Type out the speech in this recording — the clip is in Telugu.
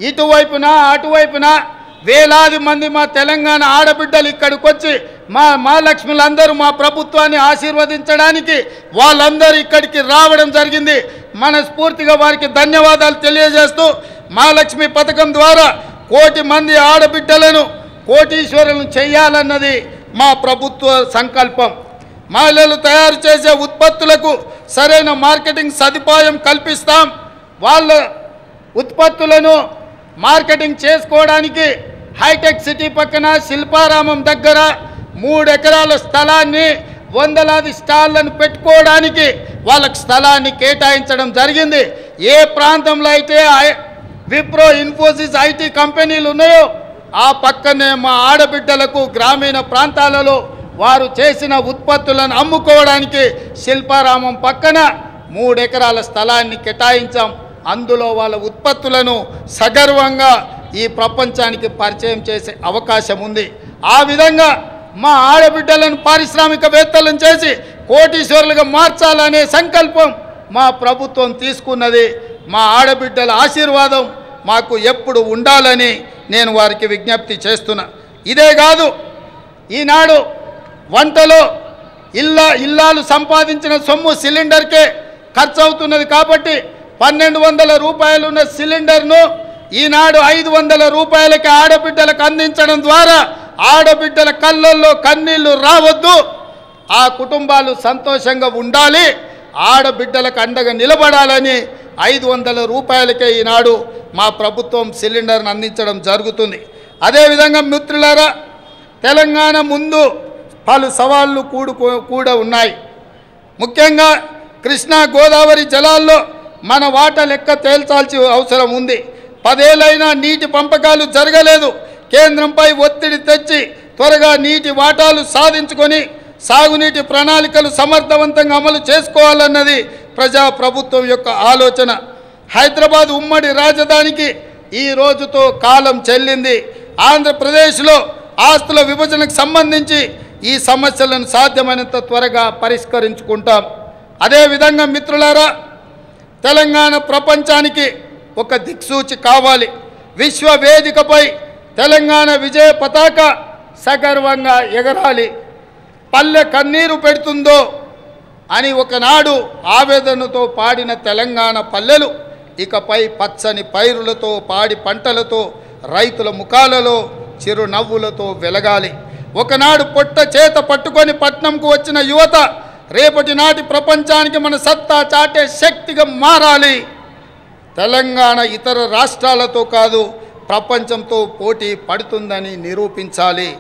ఇటువైపున అటువైపున వేలాది మంది మా తెలంగాణ ఆడబిడ్డలు ఇక్కడికి వచ్చి మా లక్ష్ములందరూ మా ప్రభుత్వాన్ని ఆశీర్వదించడానికి వాళ్ళందరూ ఇక్కడికి రావడం జరిగింది. మనస్ఫూర్తిగా వారికి ధన్యవాదాలు తెలియజేస్తూ మా లక్ష్మి పథకం ద్వారా 1 కోటి మంది ఆడబిడ్డలను కోటీశ్వరులను చేయాలన్నది మా ప్రభుత్వ సంకల్పం. మహిళలు తయారు చేసే ఉత్పత్తులకు సరైన మార్కెటింగ్ సదుపాయం కల్పిస్తాం. వాళ్ళ ఉత్పత్తులను మార్కెటింగ్ చేసుకోవడానికి హైటెక్ సిటీ పక్కన శిల్పారామం దగ్గర 3 ఎకరాల స్థలాన్ని వందలాది స్టాళ్లను పెట్టుకోవడానికి వాళ్ళకి స్థలాన్ని కేటాయించడం జరిగింది. ఏ ప్రాంతంలో అయితే విప్రో, ఇన్ఫోసిస్, ఐటీ కంపెనీలు ఉన్నాయో ఆ పక్కనే మా ఆడబిడ్డలకు గ్రామీణ ప్రాంతాలలో వారు చేసిన ఉత్పత్తులను అమ్ముకోవడానికి శిల్పారామం పక్కన 3 ఎకరాల స్థలాన్ని కేటాయించాం. అందులో వాళ్ళ ఉత్పత్తులను సగర్వంగా ఈ ప్రపంచానికి పరిచయం చేసే అవకాశం ఉంది. ఆ విధంగా మా ఆడబిడ్డలను పారిశ్రామికవేత్తలను చేసి కోటీశ్వరులుగా మార్చాలనే సంకల్పం మా ప్రభుత్వం తీసుకున్నది. మా ఆడబిడ్డల ఆశీర్వాదం మాకు ఎప్పుడు ఉండాలని నేను వారికి విజ్ఞప్తి చేస్తున్నా. ఇదే కాదు, ఈనాడు వంటలో ఇల్లాలు సంపాదించిన సొమ్ము సిలిండర్కే ఖర్చు అవుతున్నది. కాబట్టి 1200 రూపాయలు ఉన్న సిలిండర్ను ఈనాడు 500 రూపాయలకి ఆడబిడ్డలకు అందించడం ద్వారా ఆడబిడ్డల కళ్ళల్లో కన్నీళ్లు రావద్దు, ఆ కుటుంబాలు సంతోషంగా ఉండాలి, ఆడబిడ్డలకు అండగా నిలబడాలని 500 రూపాయలకే ఈనాడు మా ప్రభుత్వం సిలిండర్ను అందించడం జరుగుతుంది. అదేవిధంగా మిత్రులారా, తెలంగాణ ముందు పలు సవాళ్లు కూడా ఉన్నాయి. ముఖ్యంగా కృష్ణా గోదావరి జలాల్లో మన వాటా లెక్క తేల్చాల్సిన అవసరం ఉంది. 10 ఏళ్ళైనా నీటి పంపకాలు జరగలేదు. కేంద్రంపై ఒత్తిడి తెచ్చి త్వరగా నీటి వాటాలు సాధించుకొని సాగునీటి ప్రణాళికలు సమర్థవంతంగా అమలు చేసుకోవాలన్నది ప్రజాప్రభుత్వం యొక్క ఆలోచన. హైదరాబాద్ ఉమ్మడి రాజధానికి ఈ రోజుతో కాలం చెల్లింది. ఆంధ్రప్రదేశ్లో ఆస్తుల విభజనకు సంబంధించి ఈ సమస్యలను సాధ్యమైనంత త్వరగా పరిష్కరించుకుంటాం. అదేవిధంగా మిత్రులారా, తెలంగాణ ప్రపంచానికి ఒక దిక్సూచి కావాలి. విశ్వ వేదికపై తెలంగాణ విజయ పతాక సగర్వంగా ఎగరాలి. పల్లె కన్నీరు పెడుతుందో అని ఒకనాడు ఆవేదనతో పాడిన తెలంగాణ పల్లెలు ఇకపై పచ్చని పైరులతో, పాడి పంటలతో, రైతుల ముఖాలలో చిరునవ్వులతో వెలగాలి. ఒకనాడు పొట్ట చేత పట్టుకొని పట్నంకు వచ్చిన యువత రేపటి నాటి ప్రపంచానికి మన సత్తా చాటే శక్తిగా మారాలి. తెలంగాణ ఇతర రాష్ట్రాలతో కాదు, ప్రపంచంతో పోటీ పడుతుందని నిరూపించాలి.